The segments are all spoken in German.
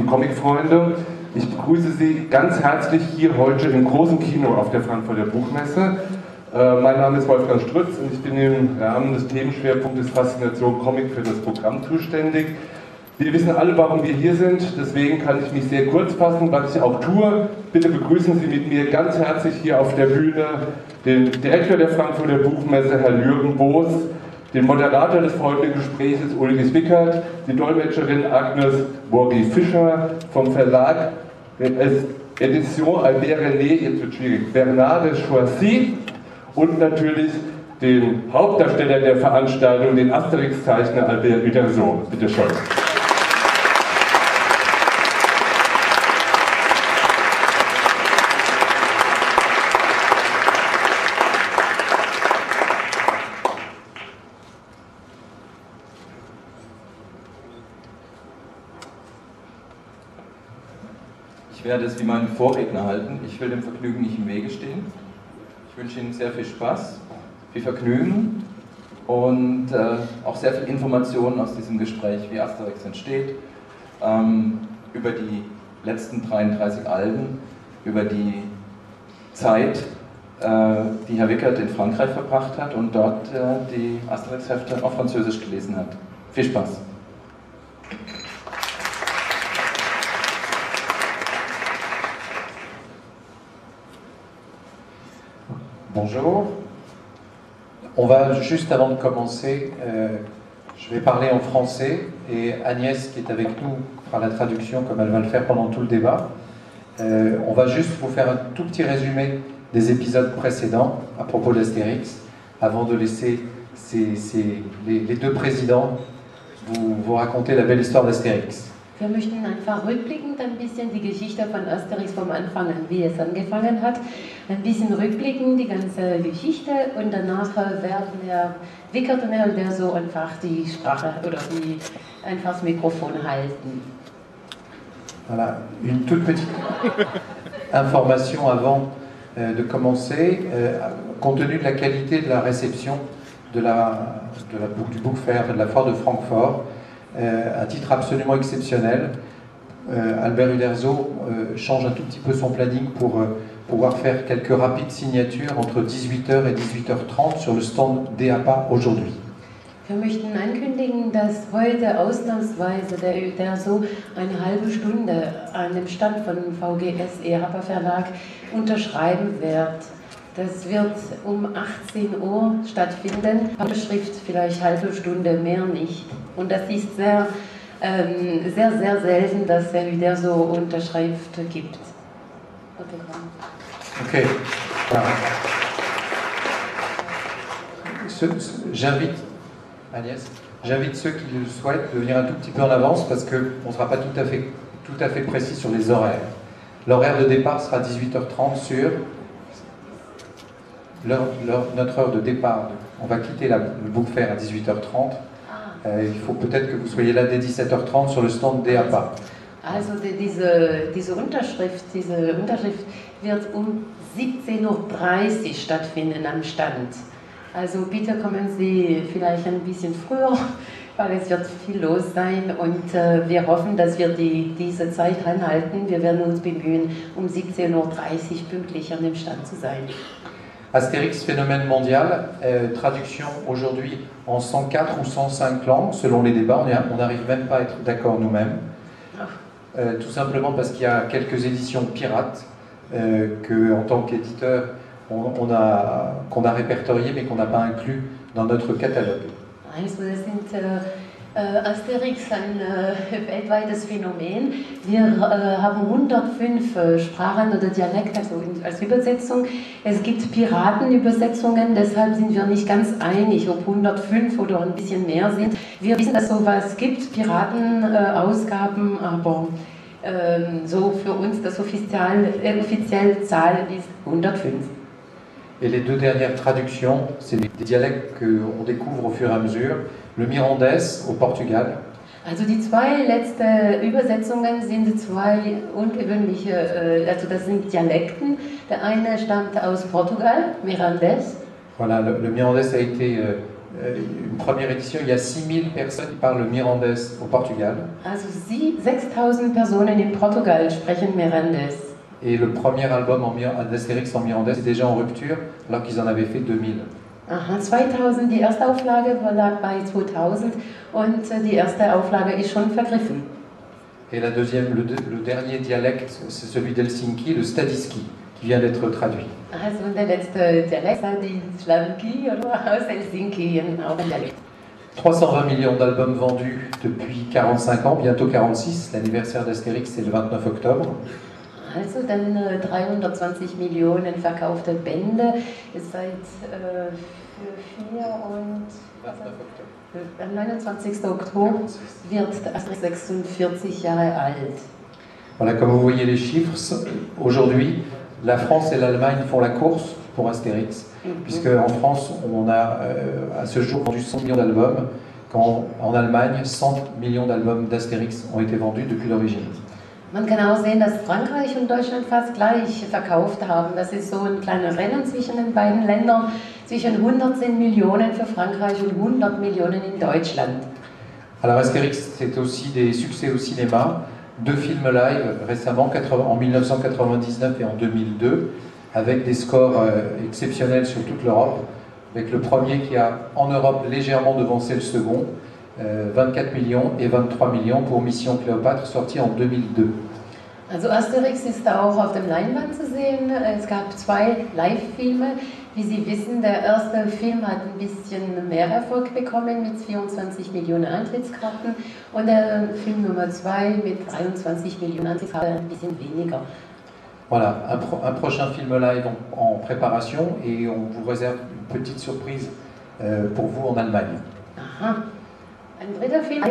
Comicfreunde, ich begrüße Sie ganz herzlich hier heute im großen Kino auf der Frankfurter Buchmesse. Mein Name ist Wolfgang Strütz und ich bin im Rahmen des Themenschwerpunktes Faszination Comic für das Programm zuständig. Wir wissen alle, warum wir hier sind, deswegen kann ich mich sehr kurz fassen, was ich auch tue. Bitte begrüßen Sie mit mir ganz herzlich hier auf der Bühne den Direktor der Frankfurter Buchmesse, Herrn Jürgen Boos, den Moderator des folgenden Gesprächs, Ulrich Wickert, die Dolmetscherin Agnes Borgi-Fischer vom Verlag Edition Albert René, jetzt wird schwierig, Bernard de Choisy und natürlich den Hauptdarsteller der Veranstaltung, den Asterix-Zeichner Albert Uderzo. Bitte schön. Ich werde es wie meine Vorredner halten. Ich will dem Vergnügen nicht im Wege stehen. Ich wünsche Ihnen sehr viel Spaß, viel Vergnügen und auch sehr viel Informationen aus diesem Gespräch, wie Asterix entsteht, über die letzten 33 Alben, über die Zeit, die Herr Wickert in Frankreich verbracht hat und dort die Asterix-Hefte auf Französisch gelesen hat. Viel Spaß! Bonjour. On va juste avant de commencer, je vais parler en français et Agnès qui est avec nous fera la traduction comme elle va le faire pendant tout le débat. On va juste vous faire un tout petit résumé des épisodes précédents à propos d'Astérix avant de laisser les deux présidents vous raconter la belle histoire d'Astérix. Wir möchten einfach rückblickend ein bisschen die Geschichte von Asterix vom Anfang an, wie es angefangen hat, ein bisschen rückblicken, die ganze Geschichte und danach werden Herr Wickert und Herr Uderzo einfach die Sprache oder einfach das Mikrofon halten. Voilà, une toute petite information avant de commencer, compte tenu de la qualité de la réception du Book Fair, de la foire de Francfort, un titre absolument exceptionnel. Albert Uderzo change un tout petit peu son planning pour pouvoir faire quelques rapides signatures entre 18h et 18h30 sur le stand DAPA aujourd'hui. Wir möchten ankündigen, dass heute ausnahmsweise der Uderzo eine halbe Stunde an dem Stand von VGS EHAPA Verlag unterschreiben wird. Das wird um 18 Uhr stattfinden. Schrift vielleicht halbe Stunde, mehr nicht. Und das ist sehr selten, dass der Uderzo Unterschrift gibt. Ok. J'invite ceux qui le souhaitent de venir un tout petit peu en avance parce qu'on ne sera pas tout à fait précis sur les horaires. L'horaire de départ sera 18h30 sur notre heure de départ. On va quitter le Book Fair à 18h30. Il faut peut-être que vous soyez là dès 17h30 sur le stand DAPA. Also diese Unterschrift wird um 17:30 Uhr stattfinden am Stand. Also bitte kommen Sie vielleicht ein bisschen früher, weil es wird viel los sein und wir hoffen, dass wir diese Zeit anhalten. Wir werden uns bemühen, um 17:30 Uhr pünktlich an dem Stand zu sein. Astérix, phénomène mondial, traduction aujourd'hui en 104 ou 105 langues, selon les débats, on n'arrive même pas à être d'accord nous-mêmes. Tout simplement parce qu'il y a quelques éditions pirates qu'en tant qu'éditeur, qu'on a répertoriées mais qu'on n'a pas inclus dans notre catalogue. Also das sind Asterix ein weltweites Phänomen. Wir haben 105 Sprachen oder Dialekte also als Übersetzung. Es gibt Piratenübersetzungen, deshalb sind wir nicht ganz einig, ob 105 oder ein bisschen mehr sind. Wir wissen, dass sowas gibt, Piratenausgaben, aber so für uns das offizielle Zahl ist 105. Et les deux dernières traductions, c'est des dialectes qu'on découvre au fur et à mesure. Le Mirandais au Portugal. Also die zwei letzten Übersetzungen sind zwei ungewöhnliche, also das sind Dialekten. Der eine stammt aus Portugal, Mirandais. Voilà, le Mirandais a été une première édition, il y a 6000 personnes qui parlent mirandais au Portugal. Also 6000 Personen in Portugal sprechen Mirandes. Et le premier album d'Astérix en mirandais est déjà en rupture, alors qu'ils en avaient fait 2000. Aha, 2000, die erste Auflage lag bei 2000 und die erste Auflage ist schon vergriffen. Et la deuxième, le dernier dialecte, c'est celui d'Helsinki, le Stadiski, qui vient d'être traduit. Also der letzte Dialekt war die Slavki oder aus Helsinki, auch ein Dialekt. 320 millions d'albums vendus depuis 45 ans, bientôt 46. L'anniversaire d'Astérix, c'est le 29 octobre. Also dann 320 Millionen verkaufte Bände seit 4 und 29 octobre. am 29. Oktober wird Astérix 46 Jahre alt. Voilà, comme vous voyez les chiffres, aujourd'hui, la France et l'Allemagne font la course pour Astérix, puisque en France, on a à ce jour vendu 100 millions d'albums, quand en Allemagne, 100 millions d'albums d'Astérix ont été vendus depuis l'origine. Man kann auch sehen, dass Frankreich und Deutschland fast gleich verkauft haben. Das ist so ein kleines Rennen zwischen den beiden Ländern, zwischen 110 Millionen für Frankreich und 100 Millionen in Deutschland. Alors Astérix, c'est aussi des succès au cinéma. 2 films live récemment, en 1999 et en 2002, avec des scores exceptionnels sur toute l'Europe, avec le premier qui a en Europe légèrement devancé le second, 24 millions et 23 millions pour Mission Cléopâtre, sorti en 2002. Also Asterix ist auch auf dem Leinwand zu sehen. Es gab 2 Live-Filme. Wie Sie wissen, der erste Film hat ein bisschen mehr Erfolg bekommen mit 24 Millionen Eintrittskarten und der Film Nummer 2 mit 23 Millionen Eintrittskarten ein bisschen weniger. Voilà, un prochain film live en préparation et on vous réserve une petite surprise pour vous en Allemagne. Aha. Ein dritter Film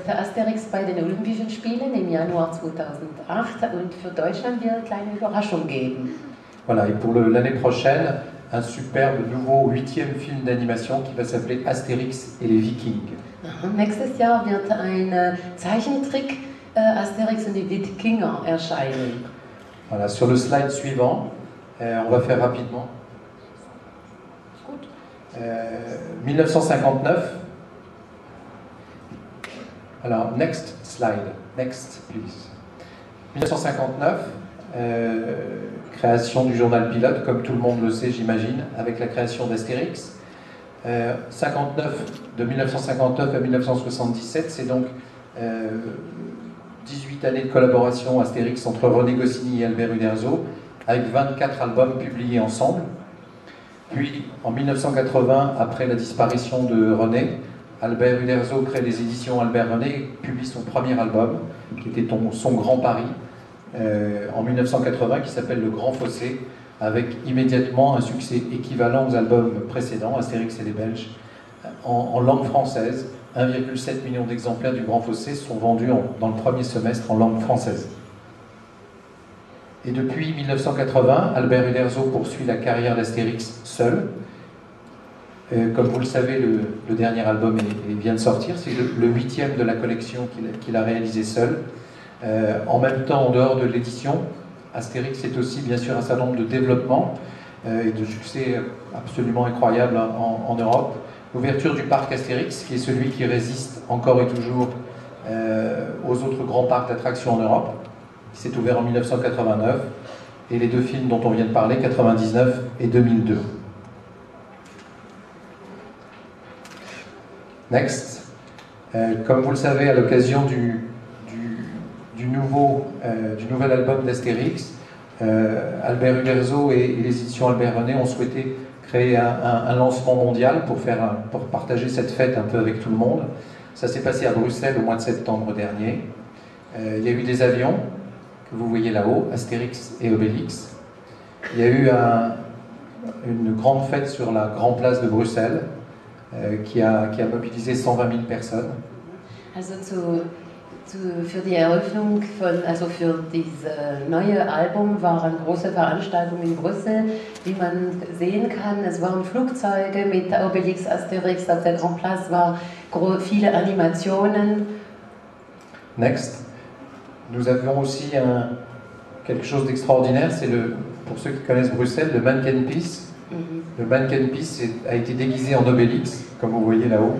für Asterix bei den Olympischen Spielen im Januar 2008 und für Deutschland wird eine kleine Überraschung geben. Voilà, et pour l'année prochaine, un superbe nouveau 8e film d'animation qui va s'appeler Astérix et les Vikings. Aha. Nächstes Jahr wird ein Zeichentrick Asterix und die Wikinger erscheinen. Voilà, sur le slide suivant, on va faire rapidement. 1959. Alors, next slide. Next, please. 1959, création du journal Pilote, comme tout le monde le sait, j'imagine, avec la création d'Astérix. De 1959 à 1977, c'est donc 18 années de collaboration Astérix entre René Goscinny et Albert Uderzo, avec 24 albums publiés ensemble. Puis, en 1980, après la disparition de René, Albert Uderzo crée les éditions Albert René et publie son premier album, qui était son Grand Paris, en 1980, qui s'appelle Le Grand Fossé, avec immédiatement un succès équivalent aux albums précédents, Astérix et les Belges, en langue française. 1,7 million d'exemplaires du Grand Fossé sont vendus dans le premier semestre en langue française. Et depuis 1980, Albert Uderzo poursuit la carrière d'Astérix seul. Comme vous le savez, le dernier album vient de sortir, c'est le 8e de la collection qu'il a réalisé seul. En même temps, en dehors de l'édition, Astérix est aussi bien sûr un certain nombre de développements et de succès absolument incroyables en Europe. L'ouverture du parc Astérix, qui est celui qui résiste encore et toujours aux autres grands parcs d'attractions en Europe, qui s'est ouvert en 1989, et les 2 films dont on vient de parler, 99 et 2002. Next. Comme vous le savez, à l'occasion du nouvel album d'Astérix, Albert Uderzo et les éditions Albert René ont souhaité créer un lancement mondial pour partager cette fête un peu avec tout le monde. Ça s'est passé à Bruxelles au mois de septembre dernier. Il y a eu des avions, que vous voyez là-haut, Astérix et Obélix. Il y a eu une grande fête sur la Grande Place de Bruxelles, qui a mobilisé 120 000 personnes. Also für die Eröffnung also für dieses neue Album war eine große Veranstaltung in Brüssel, wie man sehen kann. Es waren Flugzeuge mit Obélix, Astérix auf der Grand Place, war viele Animationen. Next. Nous avions aussi quelque chose d'extraordinaire, c'est pour ceux qui connaissent Bruxelles, le Mannequin Peace. Le Manneken-Pis a été déguisé en Obélix, comme vous voyez là-haut.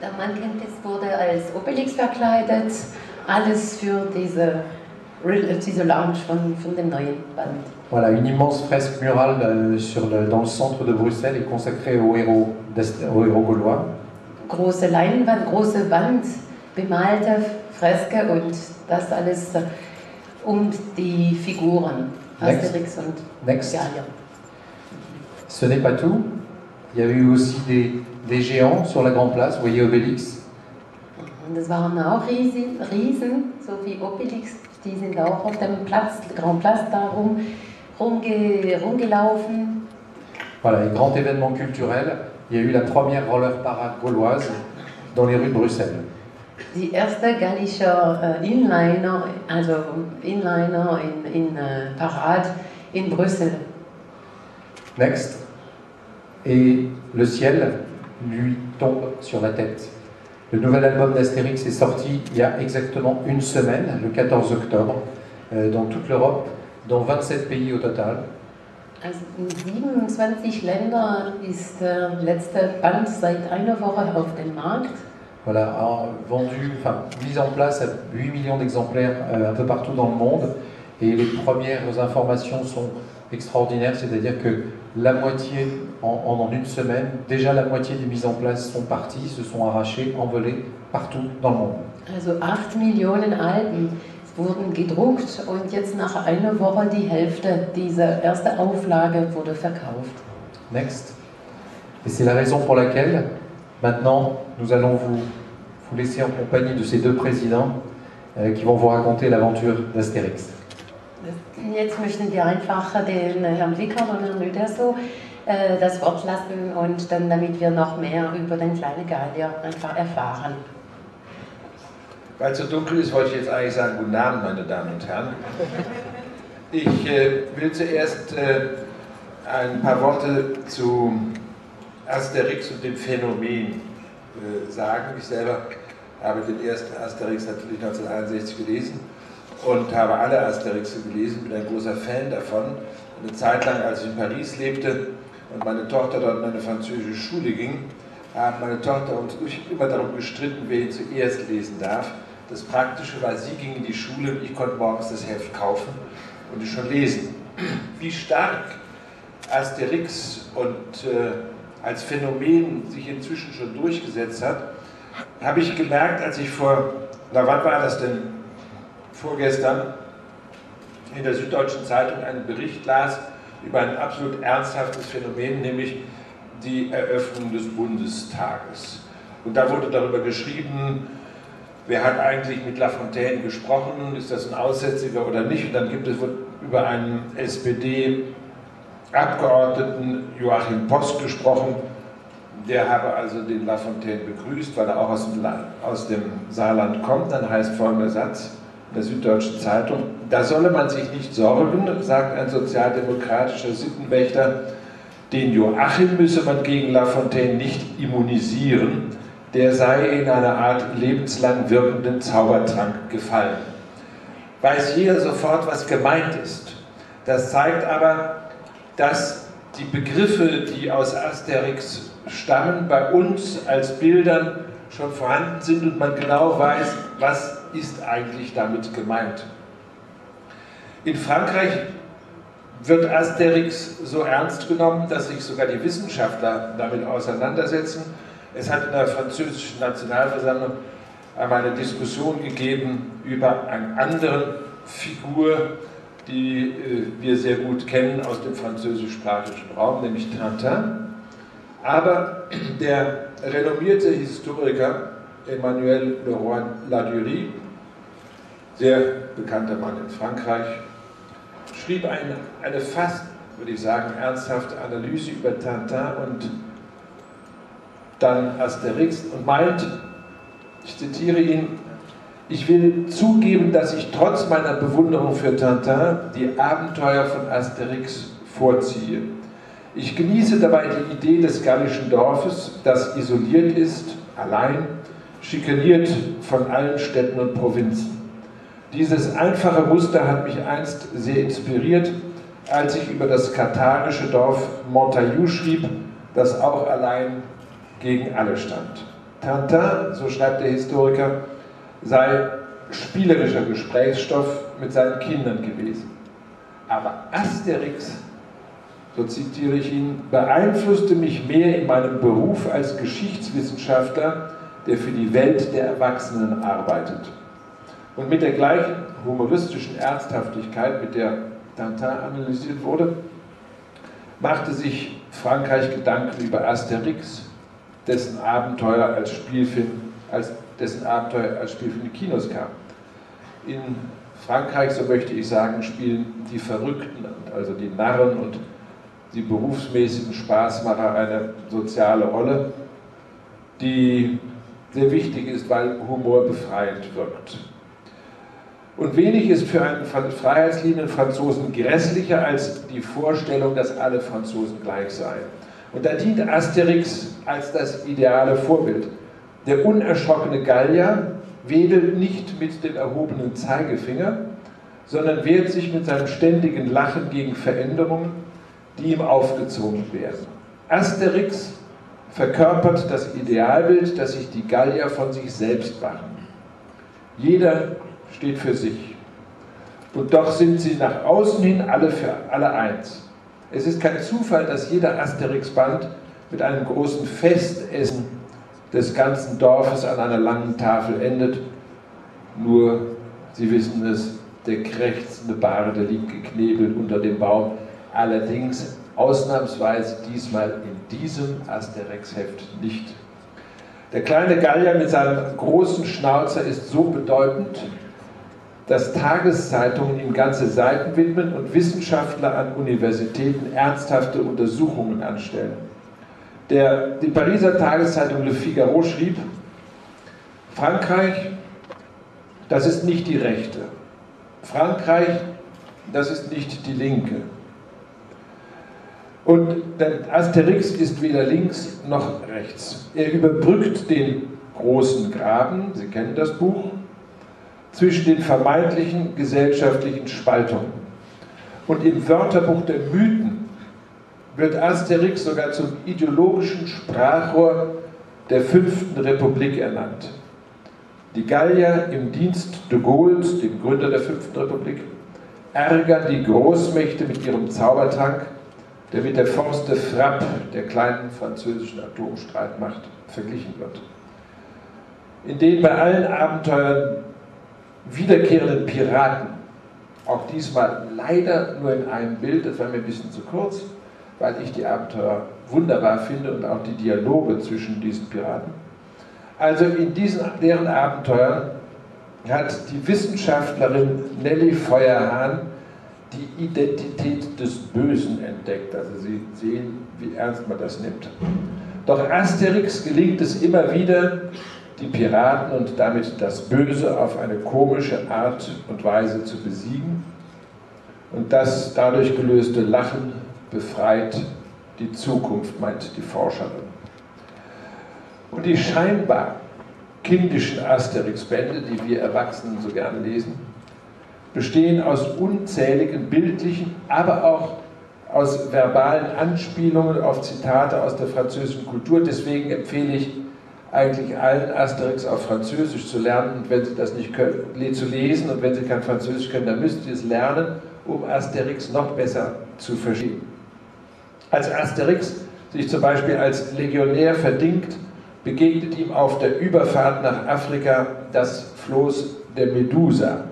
Der Manneken-Pis wurde als Obelix verkleidet, alles für diese Launch von dem neuen Band. Voilà, une immense fresque murale dans le centre de Bruxelles est consacrée aux héros gaulois. Große Leinwand, große Wand, bemalte Freske und das alles die Figuren, Asterix und Gallier. Ce n'est pas tout. Il y avait eu aussi des géants sur la Grande Place, vous voyez Obélix. Und es waren auch Riesen, so wie Obelix, die sind auch auf dem Platz, Grand Place, da rumgelaufen. Voilà, un grand événement culturel. Il y a eu la première roller parade gauloise dans les rues de Bruxelles. Die erste gallische Inliner in Parade in Brüssel. Next. Et le ciel lui tombe sur la tête. Le nouvel album d'Astérix est sorti il y a exactement une semaine, le 14 octobre, dans toute l'Europe, dans 27 pays au total. Also in 27 Ländern ist der letzte Band seit einer Woche auf dem Markt. Voilà, mis en place à 8 millions d'exemplaires un peu partout dans le monde. Et les premières informations sont extraordinaires, c'est-à-dire que la moitié, en une semaine, déjà la moitié des mises en place sont parties, se sont arrachées, envolées partout dans le monde. Also 8 Millionen Alben wurden gedruckt und jetzt nach einer Woche die Hälfte dieser ersten Auflage wurde verkauft. Next. Et c'est la raison pour laquelle, maintenant, nous allons vous laisser en compagnie de ces deux présidents qui vont vous raconter l'aventure d'Astérix. Jetzt möchten wir einfach den Herrn Wickert und Herrn Uderso das Wort lassen und dann, damit wir noch mehr über den kleinen Gallier einfach erfahren. Weil es so dunkel ist, wollte ich jetzt eigentlich sagen, guten Abend, meine Damen und Herren. Ich will zuerst ein paar Worte zu Asterix und dem Phänomen sagen. Ich selber habe den ersten Asterix natürlich 1961 gelesen und habe alle Asterixe gelesen, bin ein großer Fan davon. Eine Zeit lang, als ich in Paris lebte und meine Tochter dort in eine französische Schule ging, haben meine Tochter und ich immer darum gestritten, wer ihn zuerst lesen darf. Das Praktische war, sie ging in die Schule und ich konnte morgens das Heft kaufen und es schon lesen. Wie stark Asterix und als Phänomen sich inzwischen schon durchgesetzt hat, habe ich gemerkt, als ich wann war das denn? Vorgestern in der Süddeutschen Zeitung einen Bericht las über ein absolut ernsthaftes Phänomen, nämlich die Eröffnung des Bundestages. Und da wurde darüber geschrieben, wer hat eigentlich mit Lafontaine gesprochen, ist das ein Aussätziger oder nicht? Und dann wird über einen SPD-Abgeordneten Joachim Post gesprochen, der habe also den Lafontaine begrüßt, weil er auch aus dem Saarland kommt. Dann heißt folgender Satz in der Süddeutschen Zeitung: Da solle man sich nicht sorgen, sagt ein sozialdemokratischer Sittenwächter, den Joachim müsse man gegen Lafontaine nicht immunisieren, der sei in eine Art lebenslang wirkenden Zaubertrank gefallen. Weiß jeder sofort, was gemeint ist. Das zeigt aber, dass die Begriffe, die aus Asterix stammen, bei uns als Bildern schon vorhanden sind und man genau weiß, was ist eigentlich damit gemeint. In Frankreich wird Asterix so ernst genommen, dass sich sogar die Wissenschaftler damit auseinandersetzen. Es hat in der französischen Nationalversammlung einmal eine Diskussion gegeben über eine andere Figur, die wir sehr gut kennen aus dem französischsprachigen Raum, nämlich Tintin. Aber der renommierte Historiker Emmanuel Leroy-Ladurie, sehr bekannter Mann in Frankreich, schrieb eine fast, würde ich sagen, ernsthafte Analyse über Tintin und dann Asterix und meint, ich zitiere ihn: Ich will zugeben, dass ich trotz meiner Bewunderung für Tintin die Abenteuer von Asterix vorziehe. Ich genieße dabei die Idee des gallischen Dorfes, das isoliert ist, allein, schikaniert von allen Städten und Provinzen. Dieses einfache Muster hat mich einst sehr inspiriert als ich über das katharische Dorf Montaillou schrieb, das auch allein gegen alle stand. Tintin, so schreibt der Historiker, sei spielerischer Gesprächsstoff mit seinen Kindern gewesen. Aber Asterix, so zitiere ich ihn, beeinflusste mich mehr in meinem Beruf als Geschichtswissenschaftler, der für die Welt der Erwachsenen arbeitet. Und mit der gleichen humoristischen Ernsthaftigkeit, mit der Tintin analysiert wurde, machte sich Frankreich Gedanken über Asterix, dessen Abenteuer als Spielfilm in die Kinos kam. In Frankreich, so möchte ich sagen, spielen die Verrückten, also die Narren und die berufsmäßigen Spaßmacher eine soziale Rolle, die sehr wichtig ist, weil Humor befreiend wirkt. Und wenig ist für einen freiheitsliebenden Franzosen grässlicher als die Vorstellung, dass alle Franzosen gleich seien. Und da dient Asterix als das ideale Vorbild. Der unerschrockene Gallier wedelt nicht mit dem erhobenen Zeigefinger, sondern wehrt sich mit seinem ständigen Lachen gegen Veränderungen, die ihm aufgezwungen werden. Asterix verkörpert das Idealbild, dass sich die Gallier von sich selbst machen. Jeder steht für sich. Und doch sind sie nach außen hin alle für alle eins. Es ist kein Zufall, dass jeder Asterix-Band mit einem großen Festessen des ganzen Dorfes an einer langen Tafel endet. Nur, Sie wissen es, der krächzende Barde liegt geknebelt unter dem Baum. Allerdings ausnahmsweise diesmal in diesem Asterix-Heft nicht. Der kleine Gallier mit seinem großen Schnauzer ist so bedeutend, dass Tageszeitungen ihm ganze Seiten widmen und Wissenschaftler an Universitäten ernsthafte Untersuchungen anstellen. Die Pariser Tageszeitung Le Figaro schrieb: Frankreich, das ist nicht die Rechte. Frankreich, das ist nicht die Linke. Und denn Asterix ist weder links noch rechts. Er überbrückt den großen Graben, Sie kennen das Buch, zwischen den vermeintlichen gesellschaftlichen Spaltungen. Und im Wörterbuch der Mythen wird Asterix sogar zum ideologischen Sprachrohr der 5. Republik ernannt. Die Gallier im Dienst de Gaulles, dem Gründer der 5. Republik, ärgern die Großmächte mit ihrem Zaubertrank, der mit der Force de Frappe, der kleinen französischen Atomstreitmacht, verglichen wird. In den bei allen Abenteuern wiederkehrenden Piraten, auch diesmal leider nur in einem Bild, das war mir ein bisschen zu kurz, weil ich die Abenteuer wunderbar finde und auch die Dialoge zwischen diesen Piraten. Also in deren Abenteuern hat die Wissenschaftlerin Nelly Feuerhahn die Identität des Bösen entdeckt. Also Sie sehen, wie ernst man das nimmt. Doch Asterix gelingt es immer wieder, die Piraten und damit das Böse auf eine komische Art und Weise zu besiegen. Und das dadurch gelöste Lachen befreit die Zukunft, meint die Forscherin. Und die scheinbar kindischen Asterix-Bände, die wir Erwachsenen so gerne lesen, bestehen aus unzähligen bildlichen, aber auch aus verbalen Anspielungen auf Zitate aus der französischen Kultur. Deswegen empfehle ich eigentlich allen Asterix auf Französisch zu lernen, und wenn Sie das nicht können, zu lesen, und wenn Sie kein Französisch können, dann müssen Sie es lernen, um Asterix noch besser zu verstehen. Als Asterix sich zum Beispiel als Legionär verdingt, begegnet ihm auf der Überfahrt nach Afrika das Floß der Medusa.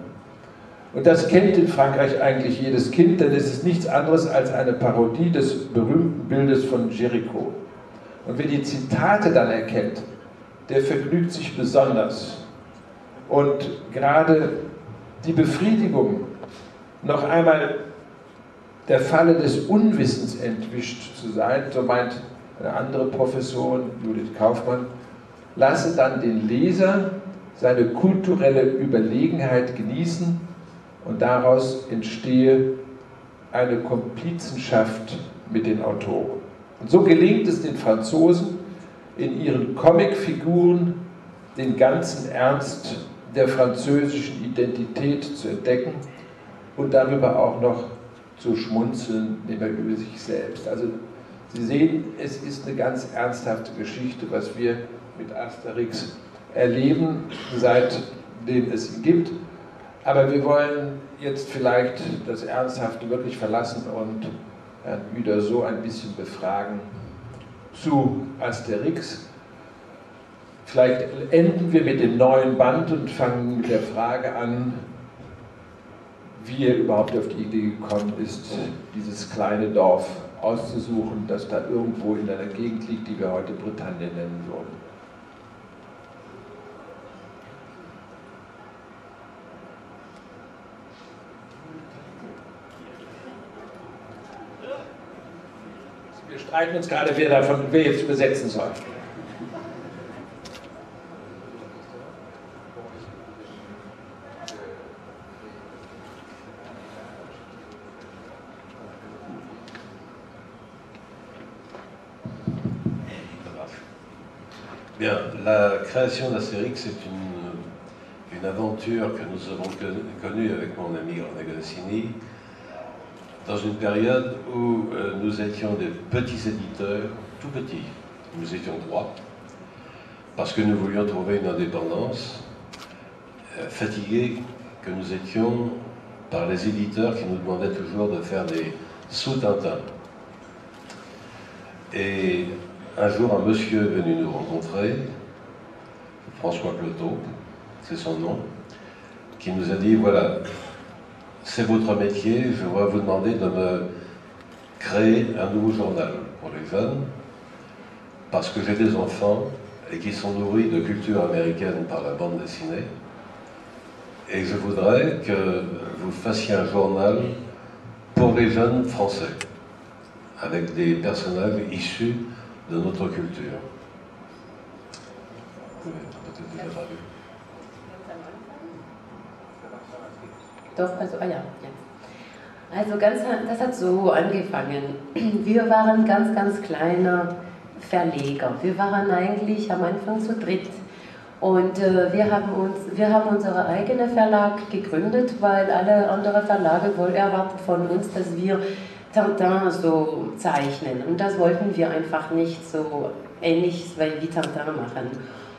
Und das kennt in Frankreich eigentlich jedes Kind, denn es ist nichts anderes als eine Parodie des berühmten Bildes von Jericho. Und wer die Zitate dann erkennt, der vergnügt sich besonders. Und gerade die Befriedigung, noch einmal der Falle des Unwissens entwischt zu sein, so meint eine andere Professorin, Judith Kaufmann, lasse dann den Leser seine kulturelle Überlegenheit genießen und daraus entstehe eine Komplizenschaft mit den Autoren. Und so gelingt es den Franzosen, in ihren Comicfiguren den ganzen Ernst der französischen Identität zu entdecken und darüber auch noch zu schmunzeln, immer über sich selbst. Also Sie sehen, es ist eine ganz ernsthafte Geschichte, was wir mit Asterix erleben, seitdem es ihn gibt. Aber wir wollen jetzt vielleicht das Ernsthafte wirklich verlassen und Herrn Uderzo ein bisschen befragen zu Asterix. Vielleicht enden wir mit dem neuen Band und fangen mit der Frage an, wie er überhaupt auf die Idee gekommen ist, dieses kleine Dorf auszusuchen, das da irgendwo in einer Gegend liegt, die wir heute Bretagne nennen würden. Wir streiten uns gerade, wer jetzt übersetzen soll. Bien, la création d'Astérix est une aventure que nous avons connue avec mon ami René Goscinny dans une période où nous étions des petits éditeurs, tout petits. Nous étions 3, parce que nous voulions trouver une indépendance, fatigués que nous étions par les éditeurs qui nous demandaient toujours de faire des sous-Tintin. Et un jour, un monsieur est venu nous rencontrer, François Cloteau, c'est son nom, qui nous a dit, voilà, c'est votre métier, je vais vous demander de me créer un nouveau journal pour les jeunes, parce que j'ai des enfants et qui sont nourris de culture américaine par la bande dessinée, et je voudrais que vous fassiez un journal pour les jeunes français, avec des personnages issus de notre culture. Peut-être déjà pas vu. Doch, also, ja, jetzt. Also das hat so angefangen. Wir waren ganz kleiner Verleger. Wir waren eigentlich am Anfang zu dritt. Und wir haben unseren eigenen Verlag gegründet, weil alle anderen Verlage erwarten von uns, dass wir Tintin so zeichnen. Und das wollten wir einfach nicht so ähnlich wie Tintin machen.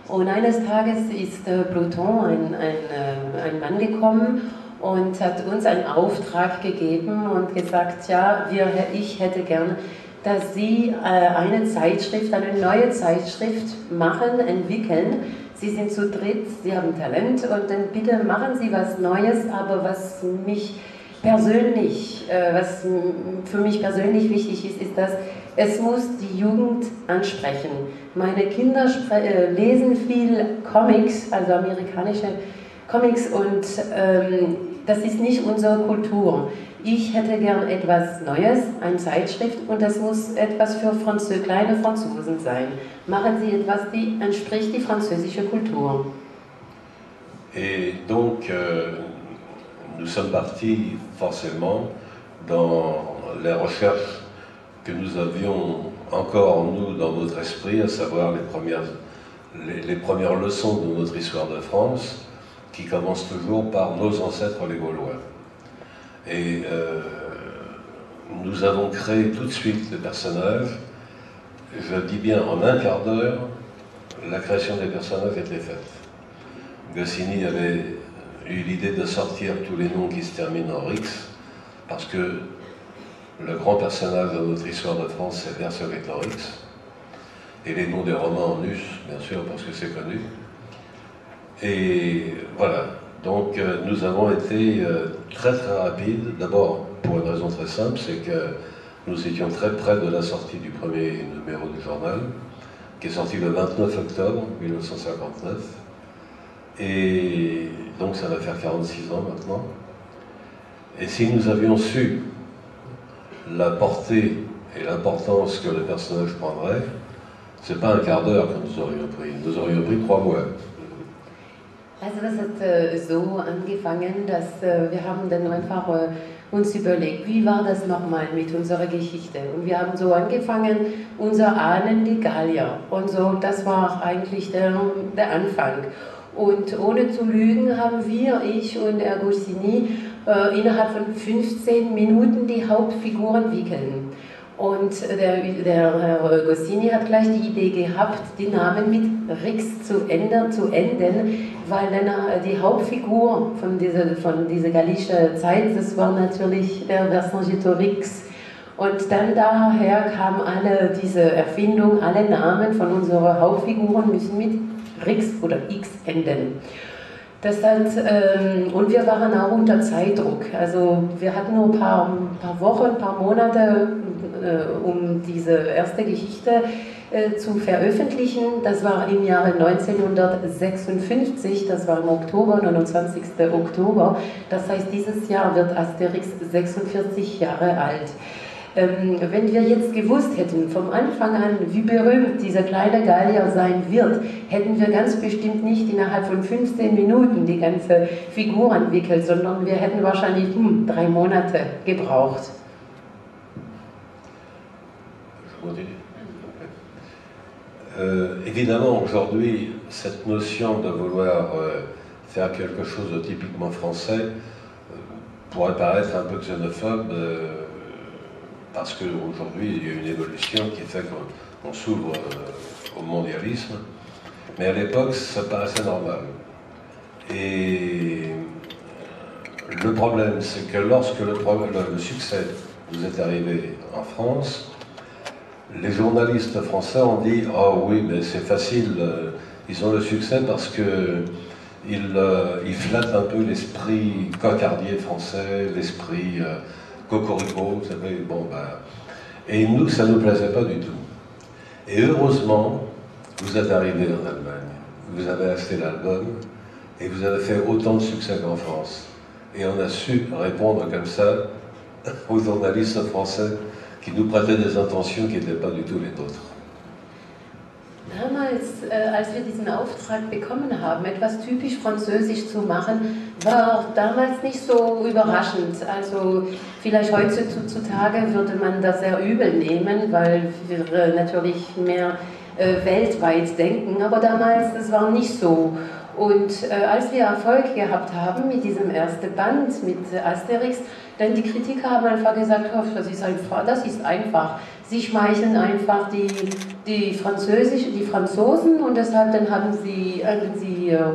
Und eines Tages ist Pluton, ein Mann gekommen und hat uns einen Auftrag gegeben und gesagt, ja, ich hätte gern, dass Sie eine Zeitschrift, eine neue Zeitschrift machen, entwickeln. Sie sind zu dritt, Sie haben Talent und dann bitte machen Sie was Neues, aber was für mich persönlich wichtig ist, dass es muss die Jugend ansprechen. Meine Kinder lesen viel Comics, also amerikanische Comics, und das ist nicht unsere Kultur. Ich hätte gern etwas Neues, eine Zeitschrift, und das muss etwas für kleine Franzosen sein. Machen Sie etwas, die entspricht die französische Kultur. Et donc, nous sommes partis forcément dans les recherches que nous avions encore en nous, dans notre esprit, à savoir les premières leçons de notre histoire de France, qui commencent toujours par nos ancêtres les Gaulois. Et nous avons créé tout de suite les personnages. Je dis bien en un quart d'heure, la création des personnages était faite. Goscinny avait eu l'idée de sortir tous les noms qui se terminent en Rix, parce que le grand personnage de notre histoire de France, c'est Vercingétorix, et les noms des romans en us, bien sûr, parce que c'est connu. Et voilà, donc nous avons été très rapides, d'abord pour une raison très simple, c'est que nous étions très près de la sortie du premier numéro du journal, qui est sorti le 29 octobre 1959, et donc ça va faire 46 ans maintenant. Et si nous avions su la portée et l'importance que le personnage prendrait, c'est pas un quart d'heure que nous aurions pris 3 mois. Also das hat so angefangen, dass wir haben dann einfach uns überlegt, wie war das nochmal mit unserer Geschichte? Und wir haben so angefangen, unser Ahnen die Gallier. Und so, das war eigentlich der Anfang. Und ohne zu lügen haben ich und Goscinny innerhalb von 15 Minuten die Hauptfiguren wickeln. Und der Herr Goscinny hat gleich die Idee gehabt, die Namen mit Rix zu enden, weil dann die Hauptfigur von dieser gallischen Zeit, das war natürlich der Vercingetorix. Und dann daher kam alle diese Erfindung, alle Namen von unseren Hauptfiguren müssen mit Rix oder X enden. Das hat, und wir waren auch unter Zeitdruck. Also wir hatten nur ein paar Wochen, ein paar Monate, um diese erste Geschichte zu veröffentlichen. Das war im Jahre 1956, das war im Oktober, 29. Oktober. Das heißt, dieses Jahr wird Asterix 46 Jahre alt. Wenn wir jetzt gewusst hätten, vom Anfang an, wie berühmt dieser kleine Gallier sein wird, hätten wir ganz bestimmt nicht innerhalb von 15 Minuten die ganze Figur entwickelt, sondern wir hätten wahrscheinlich 3 Monate gebraucht. Évidemment, aujourd'hui, cette notion de vouloir faire quelque chose de typiquement français pourrait paraître un peu xénophobe, parce qu'aujourd'hui, il y a une évolution qui fait qu'on s'ouvre au mondialisme, mais à l'époque, ça paraissait normal. Et le problème, c'est que lorsque le succès nous est arrivé en France, les journalistes français ont dit « Oh oui, mais c'est facile, ils ont le succès parce qu'ils flattent un peu l'esprit cocardier français, l'esprit cocorico, vous savez, bon ben... » Et nous, ça ne nous plaisait pas du tout. Et heureusement, vous êtes arrivé en Allemagne, vous avez acheté l'album, et vous avez fait autant de succès qu'en France. Et on a su répondre comme ça aux journalistes français qui nous prêtaient des intentions qui n'étaient pas du tout les nôtres. Damals, als wir diesen Auftrag bekommen haben, etwas typisch französisch zu machen, war damals nicht so überraschend. Also vielleicht heutzutage würde man das sehr übel nehmen, weil wir natürlich mehr weltweit denken, aber damals, das war nicht so. Und als wir Erfolg gehabt haben mit diesem ersten Band, mit Asterix, dann die Kritiker haben einfach gesagt, oh, das ist einfach. Sie schmeicheln einfach die Franzosen und deshalb dann haben sie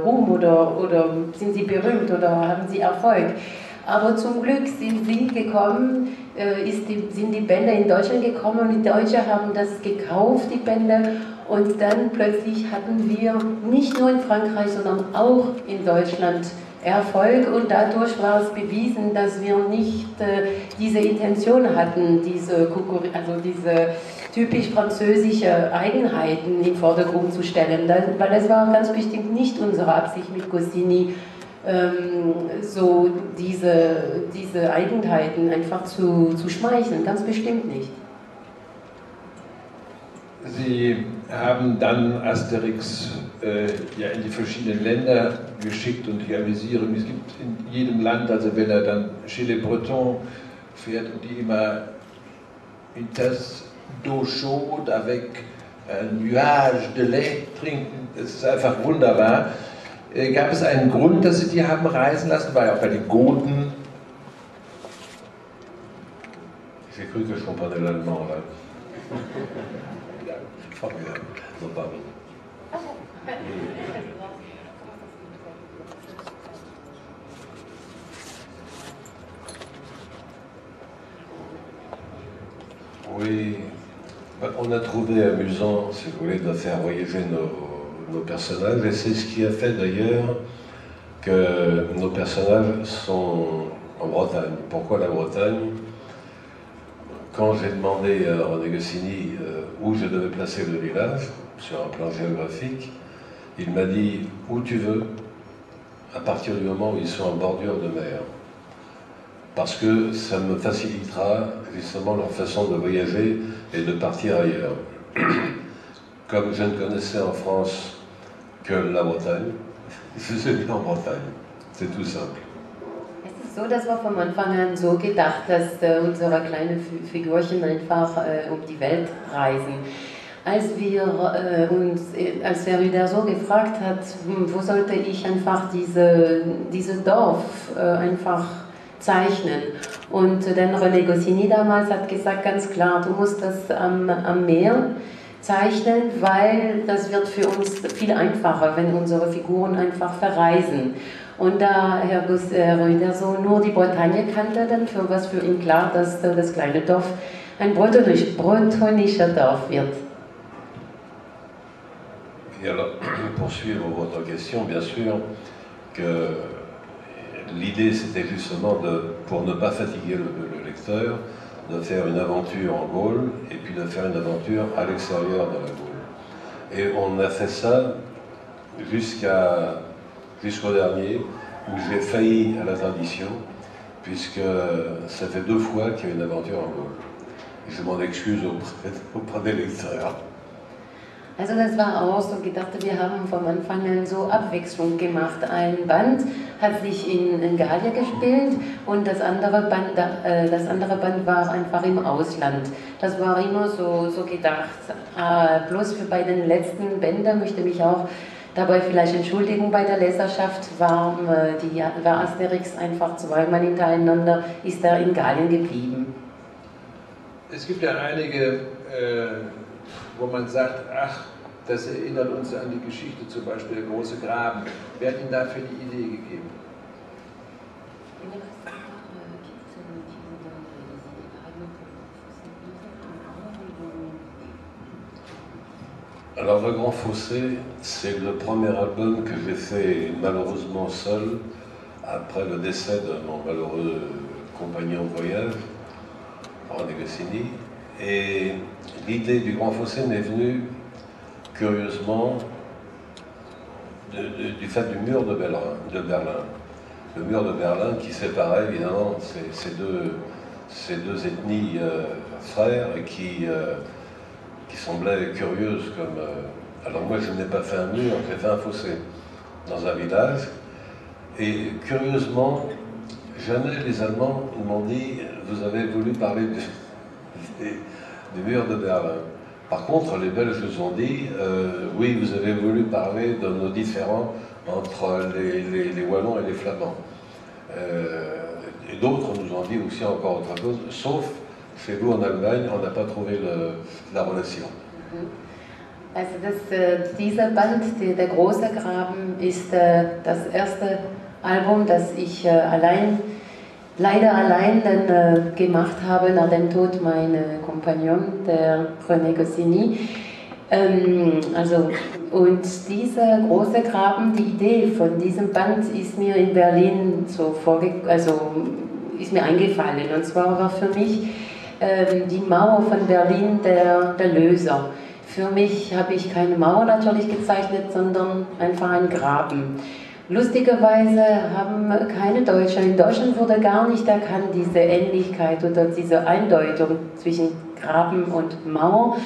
Ruhm oder sind sie berühmt oder haben sie Erfolg. Aber zum Glück sind sie gekommen, sind die Bände in Deutschland gekommen und die Deutschen haben das gekauft, die Bände. Und dann plötzlich hatten wir nicht nur in Frankreich, sondern auch in Deutschland Erfolg und dadurch war es bewiesen, dass wir nicht diese Intention hatten, diese typisch französische Eigenheiten in den Vordergrund zu stellen, weil es war ganz bestimmt nicht unsere Absicht mit Goscinny, so diese Eigenheiten einfach zu schmeicheln, ganz bestimmt nicht. Sie haben dann Asterix ja in die verschiedenen Länder geschickt und die amüsieren. Es gibt in jedem Land, also wenn er dann chez les Bretons fährt und die immer une tasse d'eau chaude avec un nuage de lait trinken, das ist einfach wunderbar. Gab es einen Grund, dass Sie die haben reisen lassen? War ja auch bei den Goten. J'ai cru que je comprenais l'allemand là. Formidable, non pardon. Oui, on a trouvé amusant, si vous voulez, de faire voyager nos personnages, et c'est ce qui a fait d'ailleurs que nos personnages sont en Bretagne. Pourquoi la Bretagne? Quand j'ai demandé à René Goscinny où je devais placer le village, sur un plan géographique, il m'a dit où tu veux, à partir du moment où ils sont en bordure de mer. Parce que ça me facilitera justement leur façon de voyager et de partir ailleurs. Comme je ne connaissais en France que la Bretagne, je suis venu en Bretagne. C'est tout simple. So, das war von Anfang an so gedacht, dass unsere kleinen Figurchen einfach um die Welt reisen. Als er wieder so gefragt hat, wo sollte ich einfach dieses Dorf einfach zeichnen. Und dann René Goscinny damals hat gesagt, ganz klar, du musst das am Meer zeichnen, weil das wird für uns viel einfacher, wenn unsere Figuren einfach verreisen. Und da Herr Rüder so nur die Bretagne kannte, dann war es für ihn klar, dass das kleine Dorf ein bretonischer Dorf wird. Et alors, pour suivre votre question, bien sûr que l'idée c'était justement pour ne pas fatiguer le lecteur, de faire une aventure en Gaule et puis de faire une aventure à l'extérieur de la Gaule. Et on a fait ça jusqu'au dernier, où j'ai failli à la tradition, puisque ça fait 2 fois qu'il y a une aventure en Gaule. Et je m'en excuse auprès des lecteurs. Also das war auch so gedacht, wir haben vom Anfang an so Abwechslung gemacht. Ein Band hat sich in Gallien gespielt und das andere Band war einfach im Ausland. Das war immer so gedacht. Bloß bei den letzten Bändern möchte ich mich auch dabei vielleicht entschuldigen bei der Leserschaft, war Asterix einfach zweimal hintereinander, ist er in Gallien geblieben. Es gibt ja einige, wo man sagt, ach, das erinnert uns an die Geschichte, zum Beispiel der große Graben. Wer hat Ihnen dafür die Idee gegeben? Alors, Le Grand Fossé, c'est le premier album que j'ai fait malheureusement seul, après le décès de mon malheureux compagnon de voyage, René Goscinny. Et l'idée du Grand Fossé m'est venue, curieusement, du fait du mur de Berlin. Le mur de Berlin qui séparait évidemment ces deux ethnies frères et qui semblaient curieuses comme... alors moi je n'ai pas fait un mur, j'ai fait un fossé dans un village. Et curieusement, jamais les Allemands m'ont dit « vous avez voulu parler du mur de Berlin ». Par contre, les Belges nous ont dit « oui, vous avez voulu parler de nos différends entre les Wallons et les Flamands ». Et d'autres nous ont dit aussi encore autre chose, sauf chez vous en Allemagne, on n'a pas trouvé la relation. Also dieser Band, der große Graben, ist das erste Album, das ich leider allein dann gemacht habe nach dem Tod meiner Kompagnon, der René Goscinny. Und dieser große Graben, die Idee von diesem Band ist mir in Berlin ist mir eingefallen. Und zwar war für mich die Mauer von Berlin der Löser. Für mich habe ich keine Mauer natürlich gezeichnet, sondern einfach einen Graben. Lustigerweise haben keine Deutschen, in Deutschland wurde gar nicht erkannt, diese Ähnlichkeit oder diese Eindeutung zwischen Graben und Mauer.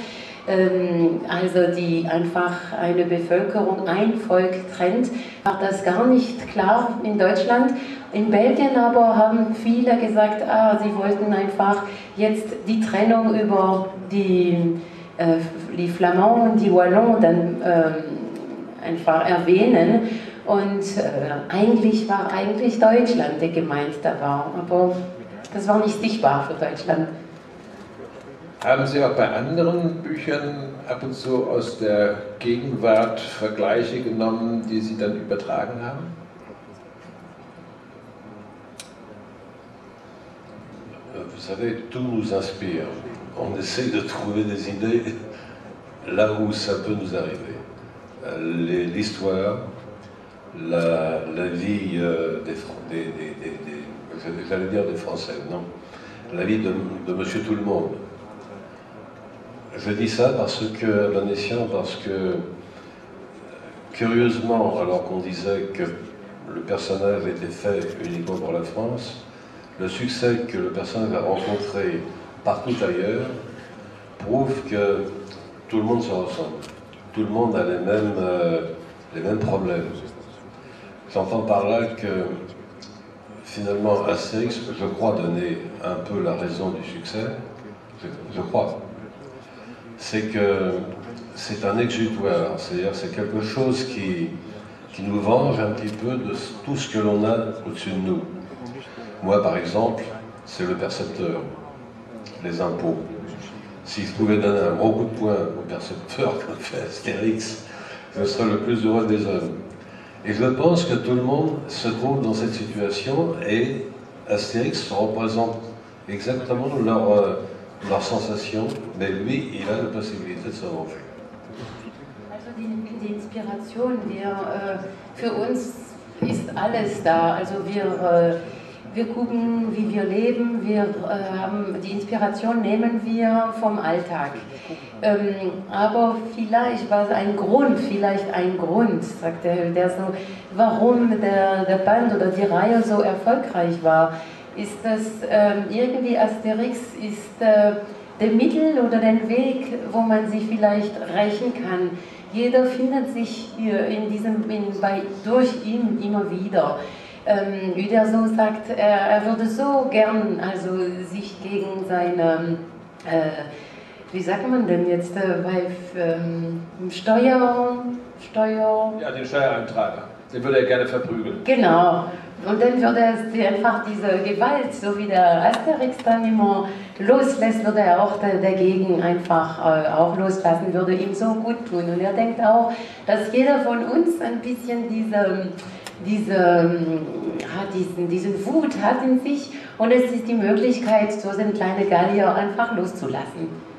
Also die einfach eine Bevölkerung, ein Volk trennt, war das gar nicht klar in Deutschland. In Belgien aber haben viele gesagt, sie wollten einfach jetzt die Trennung über die Flamands und die Wallons dann einfach erwähnen. Und eigentlich war Deutschland, der gemeint da war, aber das war nicht sichtbar für Deutschland. Haben Sie auch bei anderen Büchern ab und zu aus der Gegenwart Vergleiche genommen, die Sie dann übertragen haben? Vous savez, tout nous inspire. On essaie de trouver des idées là où ça peut nous arriver. L'histoire, la vie j'allais dire des Français, non, la vie de Monsieur Tout-le-Monde. Je dis ça parce que, bon escient, parce que, curieusement, alors qu'on disait que le personnage était fait uniquement pour la France, le succès que le personnage a rencontré partout ailleurs prouve que tout le monde se ressemble. Tout le monde a les mêmes problèmes. J'entends par là que, finalement, Astérix, je crois, donner un peu la raison du succès, je crois. C'est que c'est un exutoire, c'est-à-dire c'est quelque chose qui nous venge un petit peu de tout ce que l'on a au-dessus de nous. Moi, par exemple, c'est le percepteur, les impôts. Si je pouvais donner un gros coup de poing au percepteur comme fait Astérix, je serais le plus heureux des hommes. Et je pense que tout le monde se trouve dans cette situation et Astérix représente exactement leur sensation, mais lui, il a la possibilité de se venger. Also die Inspiration, für uns ist alles da. Also wir gucken, wie wir leben, die Inspiration nehmen wir vom Alltag. Aber vielleicht war es ein Grund, sagt der so, warum der Band oder die Reihe so erfolgreich war, ist das irgendwie Asterix ist der Mittel oder den Weg, wo man sich vielleicht rächen kann. Jeder findet sich durch ihn immer wieder. Wie der so sagt, er würde so gern also sich gegen seine, wie sagt man denn jetzt, bei Steuer... Ja, den Steuereintreiber, den würde er gerne verprügeln. Genau, und dann würde er einfach diese Gewalt, so wie der Asterix dann immer loslässt, würde er auch dagegen einfach auch loslassen, würde ihm so gut tun. Und er denkt auch, dass jeder von uns ein bisschen diesen Wut hat in sich und es ist die Möglichkeit, so einen kleinen Gallier einfach loszulassen.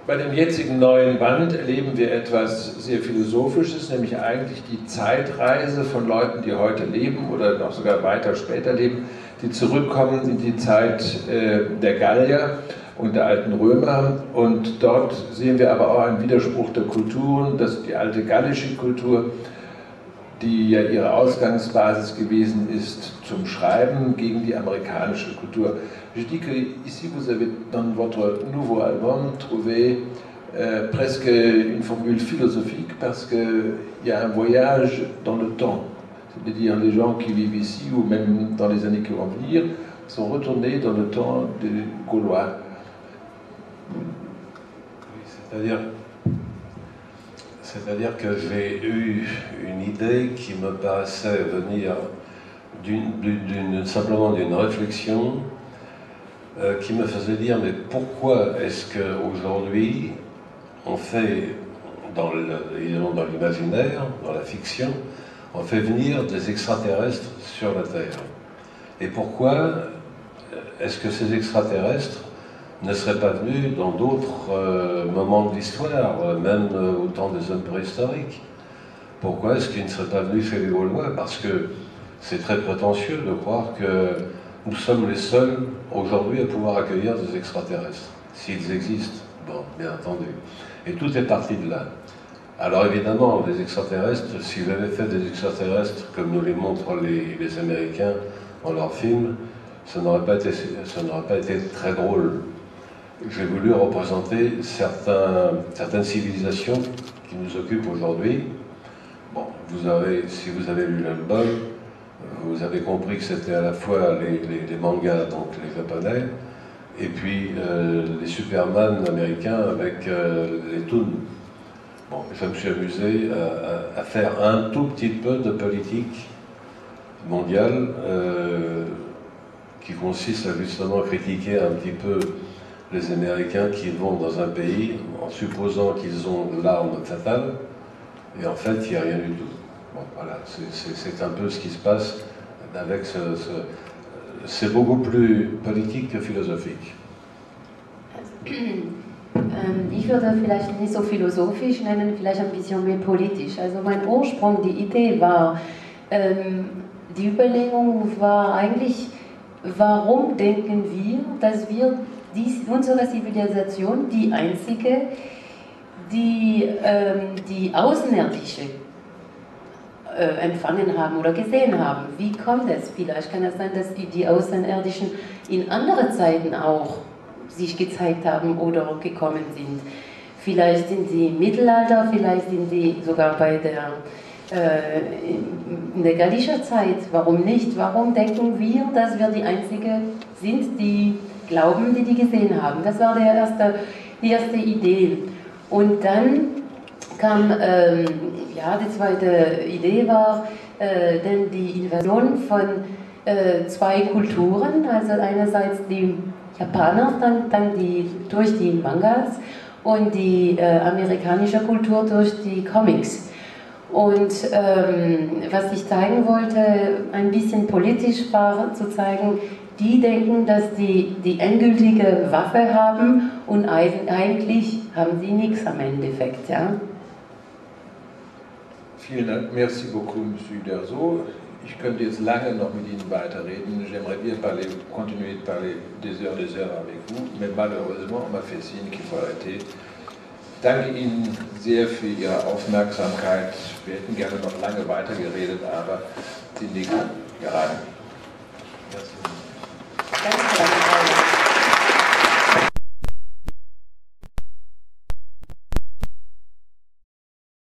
Bei dem jetzigen neuen Band erleben wir etwas sehr Philosophisches, nämlich eigentlich die Zeitreise von Leuten, die heute leben oder noch sogar weiter später leben, die zurückkommen in die Zeit der Gallier und der alten Römer. Und dort sehen wir aber auch einen Widerspruch der Kulturen, dass die alte gallische Kultur, die ja ihre Ausgangsbasis gewesen ist zum Schreiben, gegen die amerikanische Kultur. Je dis que ici vous avez dans votre nouveau album trouvé presque une formule philosophique parce qu'il y a un voyage dans le temps. C'est-à-dire les gens qui vivent ici ou même dans les années qui vont venir sont retournés dans le temps des Gaulois. C'est-à-dire que j'ai eu une idée qui me paraissait venir simplement d'une réflexion qui me faisait dire mais pourquoi est-ce qu'aujourd'hui on fait, évidemment dans l'imaginaire, dans la fiction, on fait venir des extraterrestres sur la Terre. Et pourquoi est-ce que ces extraterrestres ne seraient pas venus dans d'autres moments de l'histoire, même au temps des hommes préhistoriques? Pourquoi est-ce qu'ils ne seraient pas venus chez les Gaulois? Parce que c'est très prétentieux de croire que nous sommes les seuls aujourd'hui à pouvoir accueillir des extraterrestres, s'ils existent, bon, bien entendu. Et tout est parti de là. Alors évidemment, les extraterrestres, si j'avais fait des extraterrestres comme nous les montrent les Américains dans leurs films, ça n'aurait pas été très drôle. J'ai voulu représenter certaines civilisations qui nous occupent aujourd'hui. Bon, si vous avez lu l'album, vous avez compris que c'était à la fois les mangas, donc les japonais, et puis les Superman américains avec les toons. Bon, je me suis amusé à faire un tout petit peu de politique mondiale qui consiste à justement critiquer un petit peu les Américains qui vont dans un pays en supposant qu'ils ont l'arme fatale, et en fait il n'y a rien du tout. Bon, voilà, c'est un peu ce qui se passe avec c'est beaucoup plus politique que philosophique. Ich würde vielleicht nicht so philosophisch nennen, vielleicht ein bisschen mehr politisch. Also mein Ursprung, die Idee war, die Überlegung war eigentlich, warum denken wir, dass wir unsere Zivilisation die einzige, die Außerirdische empfangen haben oder gesehen haben. Wie kommt es? Vielleicht kann es sein, dass die Außerirdischen in anderen Zeiten auch sich gezeigt haben oder gekommen sind. Vielleicht sind sie im Mittelalter, vielleicht sind sie sogar in der gallischen Zeit. Warum nicht? Warum denken wir, dass wir die Einzigen sind, die glauben, die gesehen haben? Das war die erste Idee. Und dann kam, die zweite Idee war, denn die Invasion von zwei Kulturen, also einerseits die Japaner, dann durch die Mangas und die amerikanische Kultur durch die Comics. Und was ich zeigen wollte, ein bisschen politisch war, zu zeigen, die denken, dass die endgültige Waffe haben und eigentlich haben sie nichts am Endeffekt. Ja? Vielen Dank, merci beaucoup, Monsieur Uderzo. Ich könnte jetzt lange noch mit Ihnen weiterreden. J'aimerais bien continuer de parler des heures avec vous, mais malheureusement, on m'a fait signe qu'il faut arrêter. Ich danke Ihnen sehr für Ihre Aufmerksamkeit. Wir hätten gerne noch lange weitergeredet, aber die Dinge gerade. Danke.